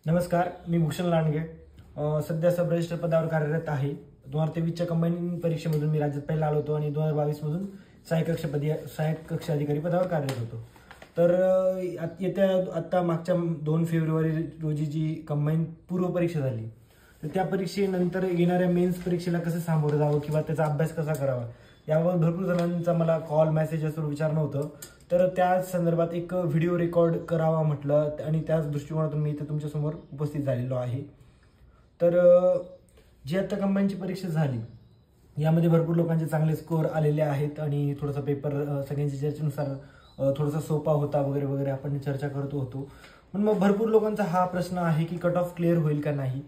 नमस्कार, मी भूषण लांडगे. सध्या सब रजिस्टर पदावर कार्यरत आहे. 2023च्या कंबाईन परीक्षेमधून मी राज्यात पहिला आलो होतो आणि 2022 मधून सहाय्यक कक्ष अधिकारी पदावर कार्यरत होतो. तर आता मागच्या 2 फेब्रुवारी रोजी जी कंबाईन पूर्व परीक्षा झाली, तर त्या परीक्षेनंतर येणाऱ्या मेन्स परीक्षेला कसं सामोरं जावं किंवा त्याचा अभ्यास कसा करावा यावर भरपूर जणांचा मला कॉल मेसेज असं विचारणं होतं. तर त्या संदर्भात एक व्हिडिओ रेकॉर्ड करावा म्हटलं आणि त्याच दृष्टिकोनातून मी इथे तुमच्यासमोर उपस्थित झालेलो आहे. तर जी आता कंबाईनची परीक्षा झाली यामध्ये भरपूर लोकांचे चांगले स्कोअर आलेले आहेत आणि थोडासा पेपर सगळ्यांच्या चर्चेनुसार थोडासा सोपा होता वगैरे वगैरे आपण चर्चा करत होतो. पण मग भरपूर लोकांचा हा प्रश्न आहे की कट ऑफ क्लिअर होईल का नाही.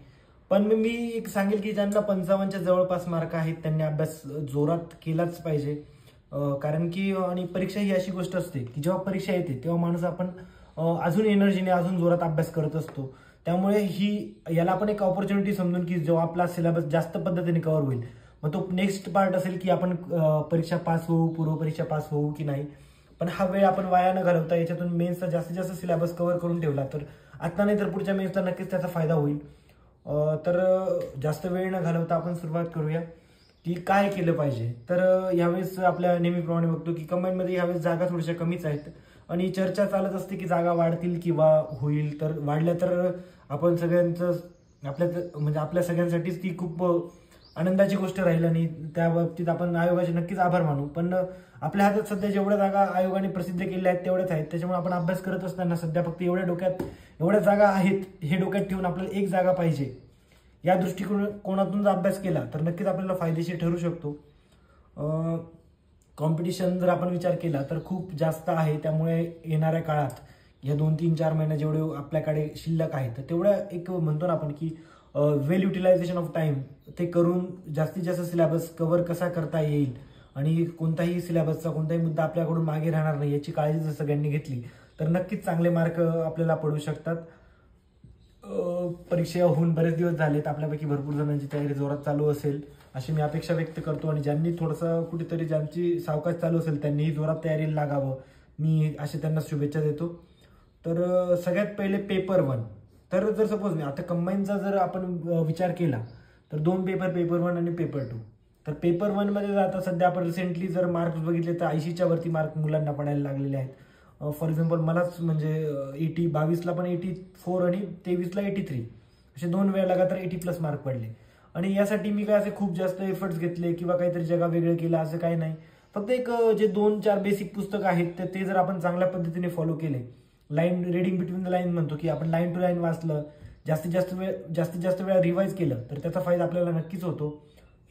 पण मी एक सांगेल की ज्यांना 55च्या जवळपास मार्क आहेत त्यांनी अभ्यास जोरात केलाच पाहिजे. कारण की आणि परीक्षा ही अशी गोष्ट असते की जेव्हा परीक्षा येते तेव्हा माणूस आपण अजून एनर्जीने अजून जोरात अभ्यास करत असतो. त्यामुळे याला आपण एक ऑपॉर्च्युनिटी समजून की जेव्हा आपला सिलेबस जास्त पद्धतीने कव्हर होईल मग तो नेक्स्ट पार्ट असेल की आपण परीक्षा पास होऊ, पूर्व परीक्षा पास होऊ की नाही. पण हा वेळ आपण वाया न घालवता याच्यातून मेन्सचा जास्तीत जास्त सिलेबस कव्हर करून ठेवला तर आता नाही तर पुढच्या मेन्सला नक्कीच त्याचा फायदा होईल. तर जास्त वेळ न घालवता आपण सुरुवात करूया की काय केलं पाहिजे. तर यावेळेस आपल्या नेहमीप्रमाणे बघतो की कंबाईनमध्ये यावेळेस जागा थोड्याशा कमीच आहेत आणि चर्चा चालत असते की जागा वाढतील किंवा होईल. तर वाढल्या तर आपण सगळ्यांचं आपल्या सगळ्यांसाठीच ती खूप आनंदाची गोष्ट राहील आणि त्या बाबतीत आपण आयोगाचे नक्कीच आभार मानू. पण आपल्या हातात सध्या जेवढ्या जागा आयोगाने प्रसिद्ध केल्या आहेत तेवढ्याच आहेत. त्याच्यामुळे आपण अभ्यास करत असताना सध्या फक्त एवढ्या जागा आहेत हे डोक्यात ठेवून आपल्याला एक जागा पाहिजे या दृष्टिकोनातून जर अभ्यास केला तर नक्कीच आपल्याला फायदेशीर ठरू शकतो. कॉम्पिटिशन जर आपण विचार केला तर खूप जास्त आहे. त्यामुळे येणाऱ्या काळात या 2-3-4 महिने जेवढे आपल्याकडे शिल्लक आहेत तर तेवढ्या एक म्हणतो ना आपण की वेल युटिलायझेशन ऑफ टाइम ते करून जास्तीत जास्त सिलेबस कव्हर कसा करता येईल आणि कोणताही सिलेबसचा कोणताही मुद्दा आपल्याकडून मागे राहणार नाही याची काळजी जर सगळ्यांनी घेतली तर नक्कीच चांगले मार्क आपल्याला पडू शकतात. परीक्षा होऊन बरेच दिवस झालेत, आपल्यापैकी भरपूर जणांची तयारी जोरात चालू असेल अशी मी अपेक्षा व्यक्त करतो आणि ज्यांनी थोडंसं कुठेतरी ज्यांची सावकाश चालू असेल त्यांनीही जोरात तयारीला लागावं मी असे त्यांना शुभेच्छा देतो. तर सगळ्यात पहिले पेपर 1. तर जर सपोज मी आता कंबाईनचा जर आपण विचार केला तर 2 पेपर 1 आणि पेपर 2. तर पेपर 1 मध्ये आता सध्या आपण रिसेंटली जर मार्क्स बघितले तर 80च्या वरती मार्क मुलांना पडायला लागलेले आहेत. फॉर एक्झाम्पल मलाच म्हणजे 22ला पण 84 आणि 23ला 83 असे 2 वेळा लगातार 80+ मार्क पडले. आणि यासाठी मी काय असे खूप जास्त एफर्ट्स घेतले किंवा काहीतरी जगा वेगळं केलं असं काही नाही. फक्त एक जे 2-4 बेसिक पुस्तकं आहेत तर ते जर आपण चांगल्या पद्धतीने फॉलो केले, line reading between the line म्हणतो की आपण लाईन टू लाईन वाचलं, जास्तीत जास्त वेळा रिवाईज केलं तर त्याचा फायदा आपल्याला नक्कीच होतो.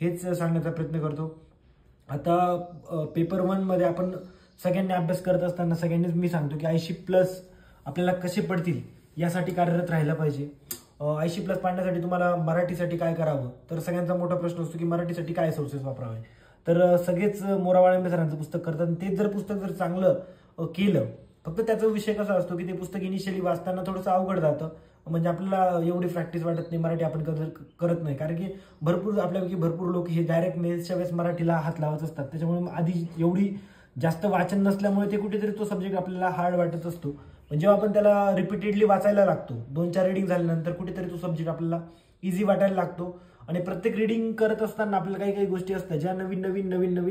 हेच सांगण्याचा प्रयत्न करतो. आता पेपर 1 मध्ये आपण सगळ्यांनी अभ्यास करत असताना सगळ्यांनीच मी सांगतो की 80+ आपल्याला कसे पडतील यासाठी कार्यरत राहायला पाहिजे. 80+ पाडण्यासाठी तुम्हाला मराठीसाठी काय करावं तर सगळ्यांचा मोठा प्रश्न असतो की मराठीसाठी काय सोर्सेस वापरावे. तर सगळेच मोरावाळे सरांचं पुस्तक करतात. तेच जर पुस्तक जर चांगलं केलं, फक्त त्याचा विषय कसा असतो की ते पुस्तक इनिशियली वाचताना थोडंसं अवघड जातं. म्हणजे आपल्याला एवढी प्रॅक्टिस वाटत नाही, मराठी आपण करत नाही. कारण की आपल्यापैकी भरपूर लोक हे डायरेक्ट मेन्सच्या वेळेस मराठीला हात लावत असतात. त्याच्यामुळे आधी एवढी जास्त वाचन नसल्यामुळे ते कुठेतरी तो सब्जेक्ट आपल्याला हार्ड वाटत असतो. पण जेव्हा आपण त्याला रिपीटेडली वाचायला लागतो, 2-4 रिडिंग झाल्यानंतर कुठेतरी तो सब्जेक्ट आपल्याला इझी वाटायला लागतो. आणि प्रत्येक रिडिंग करत असताना आपल्याला काही काही गोष्टी असतात ज्या नवीन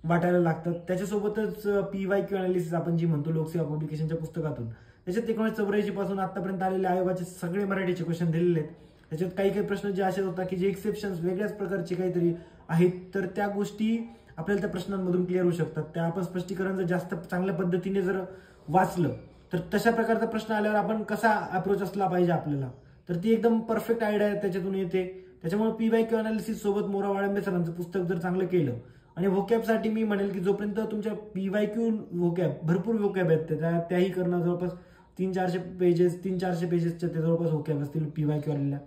वाटायला लागतात. त्याच्यासोबतच PYQ अनालिसिस आपण जी म्हणतो लोकसेवा पब्लिकेशनच्या पुस्तकातून, त्याच्यात 1984 पासून आतापर्यंत आलेले आयोगाचे सगळे मराठीचे क्वेश्चन दिलेले आहेत. त्याच्यात काही प्रश्न जे असे होतात की जे एक्सेप्शन्स वेगळ्याच प्रकारचे काहीतरी आहेत तर त्या गोष्टी आपल्याला त्या प्रश्नांमधून क्लिअर होऊ शकतात. त्या आपण स्पष्टीकरण जर जास्त चांगल्या पद्धतीने जर वाचलं तर तशा प्रकारचा प्रश्न आल्यावर आपण कसा अप्रोच असला पाहिजे आपल्याला, तर ती एकदम परफेक्ट आयडिया त्याच्यातून येते. त्याच्यामुळे PYQ अनालिसिस सोबत मोरावाळे सरांचं पुस्तक जर चांगलं केलं आणि व्होकॅबसाठी मी म्हणेल की जोपर्यंत तुमच्या PYQ भरपूर व्होकॅब आहेत त्याही करणं जवळपास 300-400 पेजेसच्या जवळपास व्होकॅब असतील PYQ आलेल्या.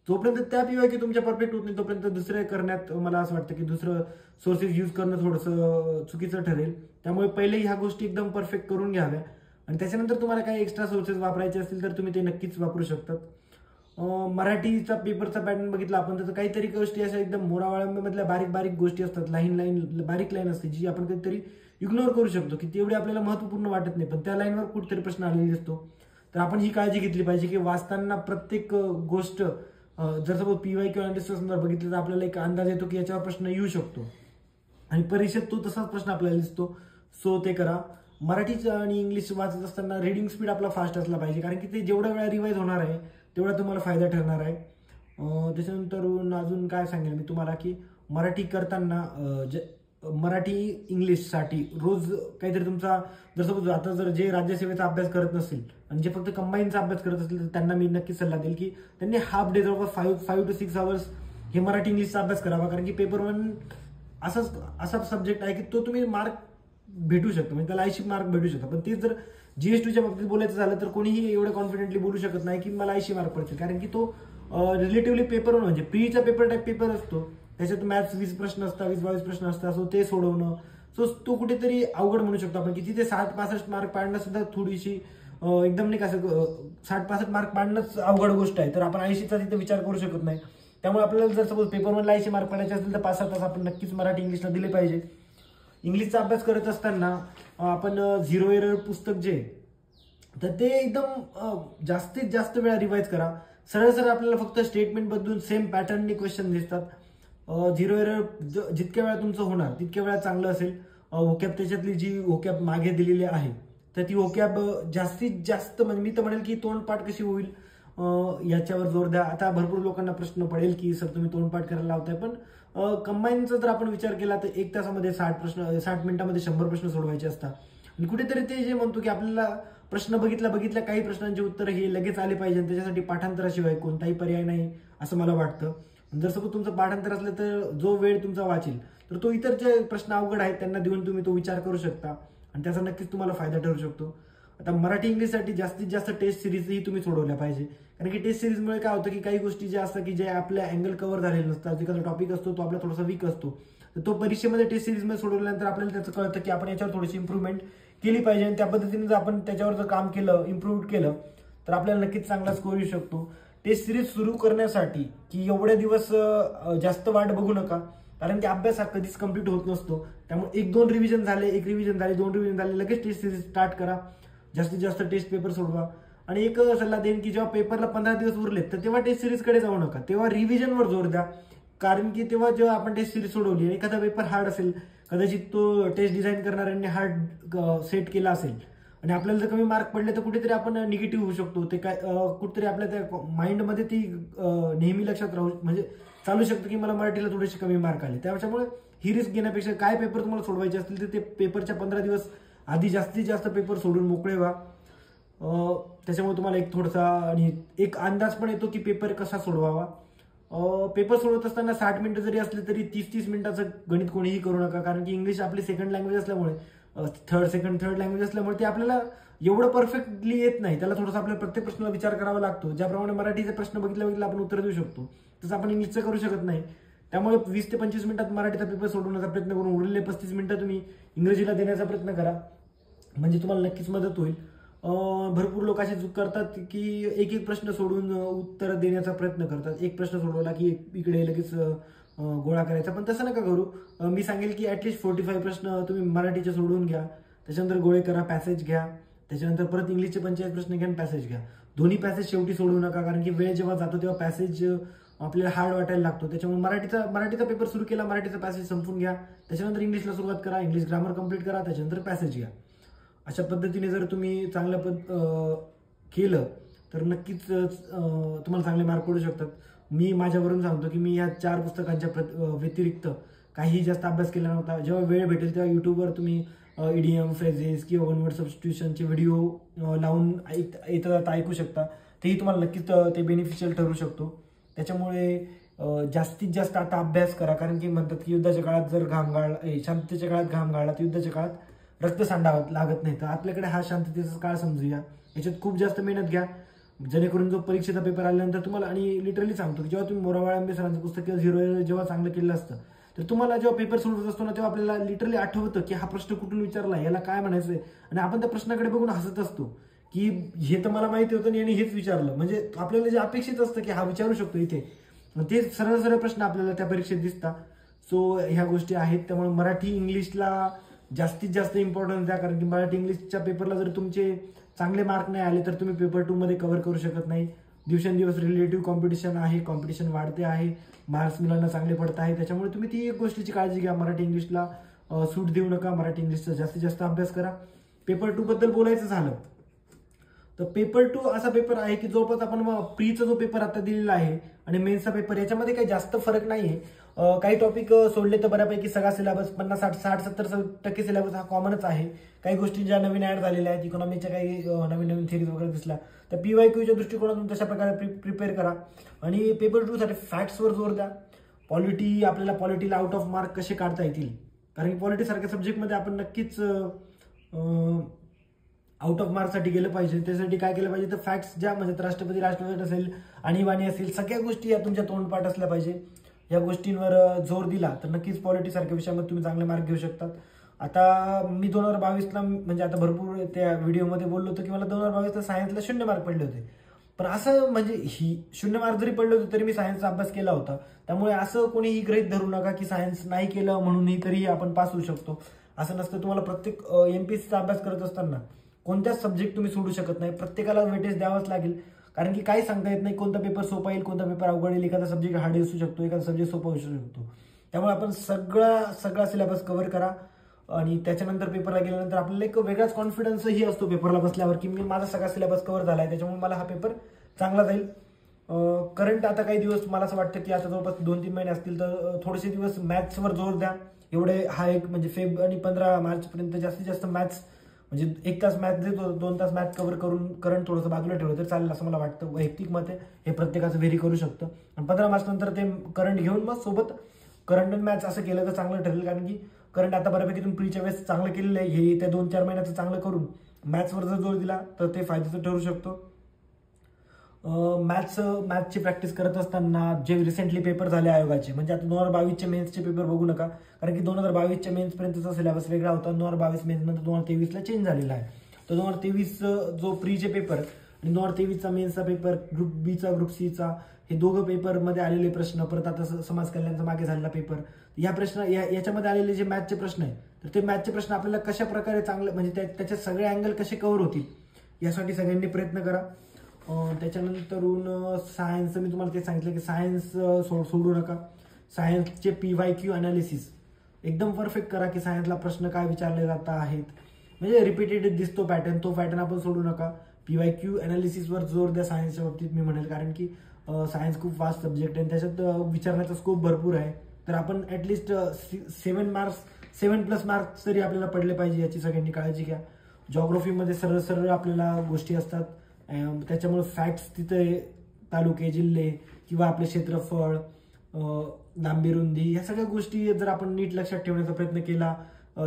जोपर्यंत त्या PYQ तुमच्या परफेक्ट होत नाही तोपर्यंत दुसरे करण्यात मला असं वाटतं की दुसरं सोर्सेस यूज करणं थोडंसं चुकीचं ठरेल. त्यामुळे पहिले ह्या गोष्टी एकदम परफेक्ट करून घ्याव्या आणि त्याच्यानंतर तुम्हाला काही एक्स्ट्रा सोर्सेस वापरायचे असतील तर तुम्ही ते नक्कीच वापरू शकतात. मराठीचा पेपरचा पॅटर्न बघितला आपण तर काहीतरी गोष्टी अशा एकदम मोरावाळंबीमधल्या बारीक गोष्टी असतात, बारीक लाईन असते जी आपण कधीतरी इग्नोर करू शकतो की तेवढी आपल्याला महत्वपूर्ण वाटत नाही, पण त्या लाईनवर कुठेतरी प्रश्न आलेला असतो. तर आपण ही काळजी घेतली पाहिजे की वाचताना प्रत्येक गोष्ट जर सपोज PYQ अनालिसिस बघितलं तर आपल्याला एक अंदाज येतो की याच्यावर प्रश्न येऊ शकतो आणि परीक्षेत तो तसाच प्रश्न आपल्याला दिसतो. सो ते करा. मराठी आणि इंग्लिश वाचत असताना रीडिंग स्पीड आपला फास्ट असला पाहिजे, कारण की ते जेवढा वेळा रिवाइज होणार आहे तेवढा तुम्हाला फायदा ठरणार आहे. त्याच्यानंतर अजून काय सांगेल मी तुम्हाला की मराठी करताना मराठी इंग्लिशसाठी रोज काहीतरी तुमचा जर सपोज आता जर जे राज्यसेवेचा अभ्यास करत नसतील आणि जे फक्त कंबाईनचा अभ्यास करत असतील तर त्यांना मी नक्कीच सल्ला देईल की त्यांनी हाफ डे जवळपास 5 to 6 आवर्स हे मराठी इंग्लिशचा अभ्यास करावा, कारण की पेपर 1 असा सब्जेक्ट आहे की तो तुम्ही मार्क भेटू शकतो, म्हणजे त्याला 80 मार्क भेटू शकतात. पण तेच जर GS2च्या बाबतीत बोलायचं झालं तर कोणीही एवढं कॉन्फिडेंटली बोलू शकत नाही की मला 80 मार्क पडतील, कारण की तो रिलेटिव्हली पेपर म्हणजे प्रीचा पेपर टाईप पेपर असतो. त्याच्यात मॅथ्स 20 प्रश्न असतात, 20-22 प्रश्न असतात. सो ते सोडवणं तो कुठेतरी अवघड म्हणू शकतो आपण, की तिथे 60-65 मार्क पाडणं सुद्धा थोडीशी एकदम नाही कसं 60-65 मार्क पाडणंच अवघड गोष्ट आहे. तर आपण 80चा तिथे विचार करू शकत नाही. त्यामुळे आपल्याला जर सपोज पेपर 1ला 80 मार्क पाडायचे असतील तर 5-6 तास आपण नक्कीच मराठी इंग्लिशला दिले पाहिजे. इंग्लिशचा अभ्यास करत असताना आपण झिरो एरर पुस्तक जे तर ते एकदम जास्तीत जास्त वेळा रिवाइज करा. सरळ आपल्याला फक्त स्टेटमेंट बदलून सेम पॅटर्ननी क्वेश्चन दिसतात. झिरो एरर जितक्या वेळा तुमचं होणार तितक्या वेळा चांगलं असेल. व्होकॅब त्याच्यातली जी व्होकॅब मागे दिलेली आहे तर ती व्होकॅब जास्तीत जास्त म्हणजे मी तर म्हणेल की तोंडपाठ कशी होईल याच्यावर जोर द्या. आता भरपूर लोकांना प्रश्न पडेल की सर तुम्ही तोंडपाठ करायला लावताय, पण कंबाईनचा जर आपण विचार केला तर 1 तासामध्ये 60 मिनिटामध्ये 100 प्रश्न सोडवायचे असतात. आणि कुठेतरी ते जे म्हणतो की आपल्याला प्रश्न बघितल्या काही प्रश्नांची उत्तर हे लगेच आले पाहिजे, त्याच्यासाठी पाठांतराशिवाय कोणताही पर्याय नाही असं मला वाटतं. जर सपोज तुमचं पाठांतर असलं तर जो वेळ तुमचा वाचेल तर तो इतर जे प्रश्न अवघड आहेत त्यांना देऊन तुम्ही तो विचार करू शकता आणि त्याचा नक्कीच तुम्हाला फायदा ठरू शकतो. आता मराठी इंग्लिशसाठी जास्तीत जास्त टेस्ट सिरीजही तुम्ही सोडवल्या पाहिजे, कारण की टेस्ट सिरीजमुळे काय होतं की काही गोष्टी ज्या असतात की जे आपल्या अँगल कव्हर झालेले नसतात, एखादा टॉपिक असतो तो आपला थोडासा वीक असतो, तर तो परीक्षेमध्ये टेस्ट सिरीजमध्ये सोडवल्यानंतर आपल्याला त्याचं कळतं की आपण याच्यावर थोडीशी इम्प्रूव्हमेंट केली पाहिजे आणि त्या पद्धतीने जर आपण त्याच्यावर जर काम केलं, इम्प्रूव्ह केलं तर आपल्याला नक्कीच चांगला स्कोर येऊ शकतो. टेस्ट सिरीज सुरू करण्यासाठी की एवढे दिवस जास्त वाट बघू नका, कारण की अभ्यास हा कधीच कम्प्लीट होत नसतो. त्यामुळे 1-2 रिव्हिजन झाले, 1 रिव्हिजन झाले, 2 रिव्हिजन झाले, लगेच टेस्ट सिरीज स्टार्ट करा. जास्तीत जास्त टेस्ट पेपर सोडवा. आणि एक सल्ला देईन की जेव्हा पेपरला 15 दिवस उरलेत तर तेव्हा टेस्ट सिरीजकडे जाऊ नका, तेव्हा रिव्हिजनवर जोर द्या. कारण की तेव्हा जेव्हा आपण टेस्ट सिरीज सोडवली आणि एखादा पेपर हार्ड असेल, कदाचित तो टेस्ट डिझाईन करणाऱ्यांनी हार्ड सेट केला असेल आणि आपल्याला जर कमी मार्क पडले तर कुठेतरी आपण निगेटिव्ह होऊ शकतो. ते काय कुठेतरी आपल्या त्या माइंडमध्ये ती नेहमी लक्षात राहू म्हणजे चालू शकतं की मला मराठीला थोडेसे कमी मार्क आले. त्याच्यामुळे ही रिस्क घेण्यापेक्षा काय पेपर तुम्हाला सोडवायचे असतील तर ते पेपरच्या 15 दिवस आधी जास्तीत जास्त पेपर सोडून मोकळे व्हा. त्याच्यामुळे तुम्हाला एक थोडासा आणि एक अंदाज पण येतो की पेपर कसा सोडवावा. पेपर सोडवत असताना 60 मिनिटं जरी असले तरी 30-30 मिनिटाचं गणित कोणीही करू नका, कारण की इंग्लिश आपली सेकंड लँग्वेज असल्यामुळे थर्ड लँग्वेज असल्यामुळे ते आपल्याला एवढं परफेक्टली येत नाही. त्याला थोडासा आपल्याला प्रत्येक प्रश्नाला विचार करावा लागतो. ज्याप्रमाणे मराठीचे प्रश्न बघितल्या आपण उत्तर देऊ शकतो तसं आपण इंग्लिशचं करू शकत नाही. त्यामुळे 20 ते 25 मिनिटात मराठीचा पेपर सोडवण्याचा प्रयत्न करून उरलेले 35 मिनिटं तुम्ही इंग्रजीला देण्याचा प्रयत्न करा, म्हणजे तुम्हाला नक्कीच मदत होईल. भरपूर लोक अशी चूक करतात की एक प्रश्न सोडून उत्तर देण्याचा प्रयत्न करतात. एक प्रश्न सोडवला की इकडे लगेच गोळा करायचा, पण तसं नका करू. मी सांगेल की ऍटलिस्ट 45 प्रश्न तुम्ही मराठीचे सोडवून घ्या, त्याच्यानंतर गोळे करा, पॅसेज घ्या, त्याच्यानंतर परत इंग्लिशचे 45 प्रश्न घ्या आणि पॅसेज घ्या. दोन्ही पॅसेज शेवटी सोडवू नका, कारण की वेळ जेव्हा जातो तेव्हा पॅसेज आपल्याला हार्ड वाटायला लागतो. त्याच्यामुळे मराठीचा पेपर सुरू केला, मराठीचा पॅसेज संपून घ्या, त्याच्यानंतर इंग्लिशला सुरुवात करा, इंग्लिश ग्रामर कंप्लीट करा, त्याच्यानंतर पॅसेज घ्या. अशा पद्धतीने जर तुम्ही चांगलं केलं तर नक्कीच तुम्हाला चांगले मार्क पडू शकतात. मी माझ्यावरून सांगतो की मी या 4 पुस्तकांच्या व्यतिरिक्त काहीही जास्त अभ्यास केला नव्हता. जेव्हा वेळ भेटेल तेव्हा युट्यूबवर तुम्ही इडियम, फ्रेजेस किंवा वन वर्ड सबस्टिट्यूशनचे व्हिडिओ लावून येतात ऐकू शकता. तेही तुम्हाला नक्कीच ते बेनिफिशियल ठरू शकतो. त्याच्यामुळे जास्तीत जास्त आता अभ्यास करा, कारण की म्हणतात की युद्धाच्या काळात जर शांततेच्या काळात घाम गाळला तर युद्धाच्या काळात रक्त सांडावं लागत नाही. तर आपल्याकडे हा शांततेचा काळ समजूया, याच्यात खूप जास्त मेहनत घ्या, जेणेकरून जो परीक्षेचा पेपर आल्यानंतर तुम्हाला, आणि लिटरली सांगतो की जेव्हा तुम्ही मोरावाळे आंबे सरांचं पुस्तक किंवा झिरो जेव्हा चांगलं केलं असतं तर तुम्हाला जेव्हा पेपर सोडवत असतो ना तेव्हा आपल्याला लिटरली आठवतं की हा प्रश्न कुठून विचारला, याला काय म्हणायचंय, आणि आपण त्या प्रश्नाकडे बघून हसत असतो की हे तर मला माहिती होतं आणि हेच विचारलं. म्हणजे आपल्याला जे अपेक्षित असतं की हा विचारू शकतो इथे, ते सरळ प्रश्न आपल्याला त्या परीक्षेत दिसतात. सो ह्या गोष्टी आहेत. त्यामुळे मराठी इंग्लिशला जास्तीत जास्त इम्पॉर्टन्स द्या, कारण की मराठी इंग्लिशच्या पेपरला जर तुमचे चांगले मार्क नाही आले तर तुम्ही पेपर 2 मध्ये कव्हर करू शकत नाही. दिवसेंदिवस रिलेटिव्ह कॉम्पिटिशन आहे, कॉम्पिटिशन वाढते आहे, मार्क्स मुलांना चांगले पडत आहे. त्याच्यामुळे तुम्ही ती एक गोष्टीची काळजी घ्या, मराठी इंग्लिशला सूट देऊ नका, मराठी इंग्लिशचा जास्तीत जास्त अभ्यास करा. पेपर 2 बद्दल बोलायचं झालं तर पेपर 2 असा पेपर आहे की जवळपास आपण प्रीचा जो पेपर आता दिलेला आहे आणि मेन्सचा पेपर याच्यामध्ये काही जास्त फरक नाहीये. काही टॉपिक सोडले तर बऱ्यापैकी सगळा सिलेबस 50-60-70% सिलेबस हा कॉमनच आहे. काही गोष्टी ज्या नवीन ऍड झालेल्या आहेत, इकॉनॉमीच्या काही नवीन नवीन थिअरीज वगैरे दिसल्या तर PYQच्या दृष्टिकोनातून तशा प्रकारे प्रिपेअर करा. आणि पेपर 2 साठी फॅक्ट्सवर जोर द्या. आपल्याला पॉलिटीला आउट ऑफ मार्क कसे काढता येतील, कारण की पॉलिटी सारख्या सब्जेक्टमध्ये आपण नक्कीच आउट ऑफ मार्कसाठी गेलं पाहिजे. त्यासाठी काय केलं पाहिजे तर फॅक्ट्स ज्या म्हणजे राष्ट्रपती राष्ट्रपती असेल, आणीबाणी असेल, सगळ्या गोष्टी या तुमच्या तोंडपाठ असल्या पाहिजे. या गोष्टींवर जोर दिला तर नक्कीच पॉलिटी सारख्या विषयामध्ये तुम्ही चांगले मार्क घेऊ शकतात. आता मी 2022ला म्हणजे आता भरपूर त्या व्हिडिओमध्ये बोललो होतो की मला 2022ला सायन्सला 0 मार्क पडले होते. पण असं म्हणजे ही 0 मार्क जरी पडले होते तरी मी सायन्सचा अभ्यास केला होता. त्यामुळे असं कोणीही गृहीत धरू नका की सायन्स नाही केलं म्हणूनही तरीही आपण पास होऊ शकतो. असं नसतं. तुम्हाला प्रत्येक MPSCचा अभ्यास करत असताना कोणत्याच सब्जेक्ट तुम्ही सोडू शकत नाही. प्रत्येकाला वेटेज द्यावंच लागेल, कारण की काही सांगता येत नाही कोणता पेपर सोपा येईल, कोणता पेपर अवघड येईल. एखादा सब्जेक्ट हार्ड असू शकतो, एखादा सब्जेक्ट सोपा असू शकतो. त्यामुळे आपण सगळा सिलेबस कव्हर करा आणि त्याच्यानंतर पेपरला गेल्यानंतर आपल्याला एक वेगळाच कॉन्फिडन्सही असतो पेपरला बसल्यावर की मी माझा सगळा सिलेबस कव्हर झालाय, त्याच्यामुळे मला हा पेपर चांगला जाईल. करंट आता काही दिवस मला असं वाटतं की आता जवळपास 2-3 महिने असतील तर थोडेसे दिवस मॅथ्सवर जोर द्या. एवढे हा एक म्हणजे फेब आणि 15 मार्चपर्यंत जास्तीत जास्त मॅथ्स म्हणजे 1 तास मॅथ देतो, 2 तास मॅथ कव्हर करून करंट थोडंसं बाजूला ठेवलं तर चालेल असं मला वाटतं. वैयक्तिक मत आहे, हे प्रत्येकाचं व्हेरी करू शकतं. आणि 15 मार्च नंतर ते करंट घेऊन मग सोबत करंट आणि मॅथ्स असं केलं तर चांगलं ठरेल, कारण की करंट आता बऱ्यापैकी तुम्ही प्रीच्या वेळेस चांगलं केलेलं आहे. हे त्या 2-4 महिन्याचं चांगलं करून मॅथ्सवर जर जोर दिला तर ते फायद्याचं ठरू शकतो. मॅथ्सची प्रॅक्टिस करत असताना जे रिसेंटली पेपर झाले आयोगाचे म्हणजे आता 2022चे मेन्सचे पेपर बघू नका, कारण की 2022च्या मेन्सपर्यंतचा सिलेबस वेगळा होता. 2022 मेन्स नंतर 2023ला चेंज झालेला आहे. तर 2023 जो प्रीचे पेपर आणि 2023चा मेन्सचा पेपर, ग्रुप बीचा, ग्रुप सीचा, हे दोघं पेपरमध्ये आलेले प्रश्न, परत आता समाज कल्याणचा मागे झालेला पेपर, या प्रश्न याच्यामध्ये आलेले जे मॅथचे प्रश्न आहे तर ते मॅथचे प्रश्न आपल्याला कशा प्रकारे चांगले म्हणजे त्याचे सगळे अँगल कसे कव्हर होतील यासाठी सगळ्यांनी प्रयत्न करा. त्याच्यानंतरून सायन्स मी तुम्हाला ते सांगितलं की सायन्स सोडू नका. सायन्सचे PYQ अनालिसिस एकदम परफेक्ट करा की सायन्सला प्रश्न काय विचारले जात आहेत, म्हणजे रिपीटेड दिसतो पॅटर्न, तो पॅटर्न आपण सोडू नका. PYQ अनालिसिसवर जोर द्या सायन्सच्या बाबतीत मी म्हणेल, कारण की सायन्स खूप फास्ट सब्जेक्ट आहे, त्याच्यात विचारण्याचा स्कोप भरपूर आहे. तर आपण ॲटलिस्ट 7+ मार्क्स तरी आपल्याला पडले पाहिजे याची सगळ्यांनी काळजी घ्या. जॉग्राफीमध्ये सरळ आपल्याला गोष्टी असतात, त्याच्यामुळे फॅक्ट्स तिथे तालुके, जिल्हे किंवा आपले क्षेत्रफळ, लांबी, रुंदी, या सगळ्या गोष्टी जर आपण नीट लक्षात ठेवण्याचा प्रयत्न केला,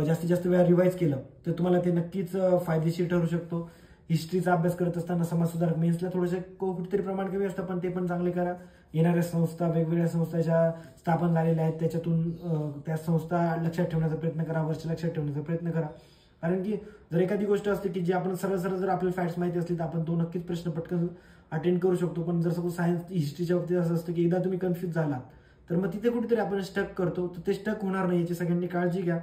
जास्तीत जास्त वेळा रिवाईज केलं तर तुम्हाला ते नक्कीच फायदेशीर ठरू शकतो. हिस्ट्रीचा अभ्यास करत असताना समाजसुधारक मेन्सला थोडेसे कुठेतरी प्रमाण कमी असतं, पण ते पण चांगले करा. येणाऱ्या संस्था, वेगवेगळ्या संस्थाच्या स्थापन झालेल्या आहेत, त्याच्यातून त्या संस्था लक्षात ठेवण्याचा प्रयत्न करा, वर्ष लक्षात ठेवण्याचा प्रयत्न करा. कारण की जर एखादी गोष्ट असते की जी आपण सरळ जर आपल्याला फॅक्ट्स माहिती असली तर आपण तो नक्कीच प्रश्न पटकन अटेंड करू शकतो. पण जर सपोज सायन्स हिस्ट्रीच्या बाबतीत असं असतं की एकदा तुम्ही कन्फ्युज झालात तर मग तिथे कुठेतरी आपण स्टक करतो, तर ते स्टक होणार नाही याची सगळ्यांनी काळजी घ्या.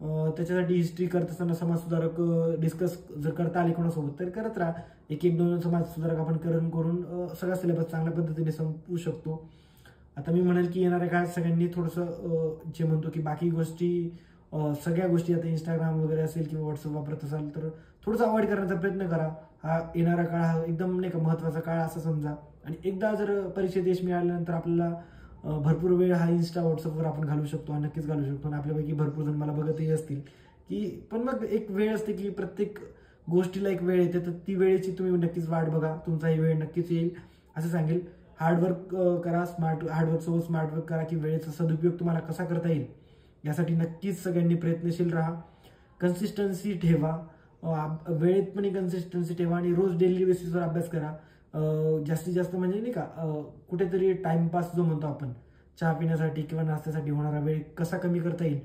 त्याच्यासाठी हिस्ट्री करत असताना समाजसुधारक डिस्कस जर करता आले कोणासोबत तर करत राहा. 1-2 समाजसुधारक आपण करून सगळा सिलेबस चांगल्या पद्धतीने संपवू शकतो. आता मी म्हणेल की येणाऱ्या काळात सगळ्यांनी थोडंसं जे म्हणतो की बाकी गोष्टी सगळ्या गोष्टी आता इंस्टाग्राम वगैरे असेल किंवा व्हॉट्सअप वापरत असाल तर थोडंसं अवॉइड करण्याचा प्रयत्न करा. हा येणारा काळ हा एकदम नाही का महत्त्वाचा काळ असं समजा. आणि एकदा जर परीक्षेत यश मिळाल्यानंतर आपल्याला भरपूर वेळ हा इंस्टा, व्हॉट्सअपवर आपण घालू शकतो, नक्कीच घालू शकतो. आणि आपल्यापैकी भरपूर जण मला बघतही असतील की पण मग एक वेळ असते की प्रत्येक गोष्टीला एक वेळ येते, तर ती वेळेची तुम्ही नक्कीच वाट बघा. तुमचाही वेळ नक्कीच येईल असं सांगेल. हार्डवर्क करा, हार्डवर्कसोबत स्मार्टवर्क करा की वेळेचा सदुपयोग तुम्हाला कसा करता येईल यासाठी नक्कीच सगळ्यांनी प्रयत्नशील राहा. कन्सिस्टन्सी ठेवा, वेळेत पण कन्सिस्टन्सी ठेवा आणि रोज डेली बेसिसवर अभ्यास करा. जास्तीत जास्त म्हणजे नाही का कुठेतरी टाइमपास जो म्हणतो आपण चहा पिण्यासाठी किंवा नाश्त्यासाठी होणारा वेळ कसा कमी करता येईल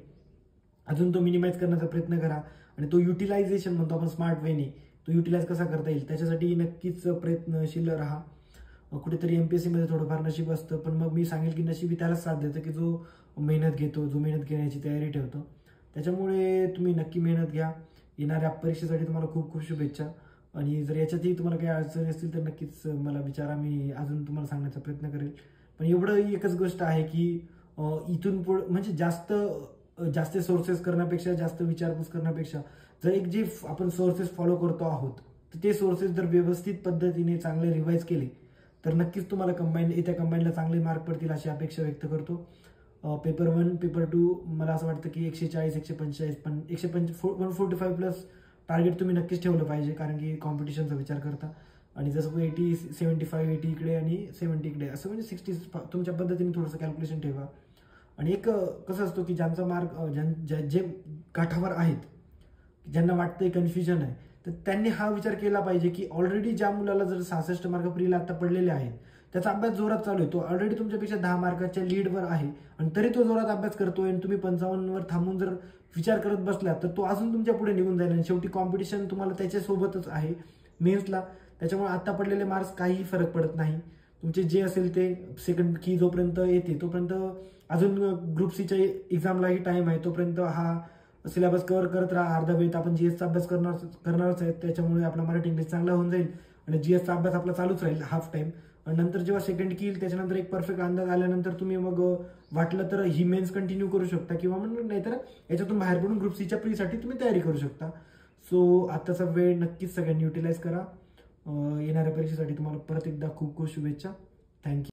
अजून तो मिनिमाइज करण्याचा प्रयत्न करा. आणि तो युटिलायझेशन म्हणतो आपण स्मार्ट वेने, तो युटिलाइज कसा करता येईल त्याच्यासाठी नक्कीच प्रयत्नशील राहा. कुठेतरी MPSCमध्ये थोडंफार नशीब असतं, पण मग मी सांगेल की नशीब त्यालाच साथ देतं की जो मेहनत घेतो, जो मेहनत घेण्याची तयारी ठेवतो. त्याच्यामुळे तुम्ही नक्की मेहनत घ्या. येणाऱ्या परीक्षेसाठी तुम्हाला खूप खूप शुभेच्छा. आणि जर याच्यातही तुम्हाला काही अडचणी असतील तर नक्कीच मला विचारा, मी अजून तुम्हाला सांगण्याचा प्रयत्न करेल. पण एवढं एकच गोष्ट आहे की इथून पुढे म्हणजे जास्त सोर्सेस करण्यापेक्षा, जास्त विचारपूस करण्यापेक्षा, जर एक जे आपण सोर्सेस फॉलो करतो आहोत तर ते सोर्सेस जर व्यवस्थित पद्धतीने चांगले रिवाईज केले तर नक्कीच तुम्हाला येत्या कंबाईनला चांगले मार्क पडतील अशी अपेक्षा व्यक्त करतो. पेपर 1 पेपर 2 मला असं वाटतं की 140 145 पण 145 प्लस टार्गेट तुम्ही नक्कीच ठेवलं पाहिजे, कारण की कॉम्पिटिशनचा विचार करता. आणि जसं 80 75 80 इकडे आणि 70 इकडे असं म्हणजे 60 तुमच्या पद्धतीने थोडंसं कॅल्क्युलेशन ठेवा. आणि एक कसं असतो की ज्यांचा मार्क जे काठावर आहेत, ज्यांना वाटतंय कन्फ्युजन आहे, तर त्यांनी हा विचार केला पाहिजे की ऑलरेडी ज्या मुलाला जर 66 मार्क प्रीला आता पडलेले आहेत त्याचा अभ्यास जोरात चालू आहे, तो ऑलरेडी तुमच्यापेक्षा 10 मार्काच्या लीडवर आहे आणि तरी तो जोरात अभ्यास करतोय आणि तुम्ही 55वर थांबून जर विचार करत बसला तर तो अजून तुमच्या पुढे निघून जाईल. आणि शेवटी कॉम्पिटिशन तुम्हाला त्याच्यासोबतच आहे मेन्सला. त्याच्यामुळे आता पडलेले मार्क्स काही फरक पडत नाही. तुमचे जे असेल ते सेकंड की जोपर्यंत येते तोपर्यंत अजून ग्रुप सीच्या एक्झामलाही टाइम आहे, तोपर्यंत हा सिलेबस कव्हर करत राहा. अर्धा वेळ आपण जीएसचा अभ्यास करणारच आहे, त्याच्यामुळे आपला मराठी इंग्लिश चांगला होऊन जाईल आणि जीएसचा अभ्यास आपला चालूच राहील हाफ टाइम. आणि नंतर जेव्हा सेकंड की येईल त्याच्यानंतर एक परफेक्ट अंदाज आल्यानंतर तुम्ही मग वाटलं तर ही मेन्स कंटिन्यू करू शकता किंवा मग नाहीतर याच्यातून बाहेर पडून ग्रुप सीच्या प्रीसाठी तुम्ही तयारी करू शकता. सो आताचा वेळ नक्कीच सगळ्यांनी युटिलाइज करा. येणाऱ्या परीक्षेसाठी तुम्हाला परत एकदा खूप खूप शुभेच्छा. थँक्यू.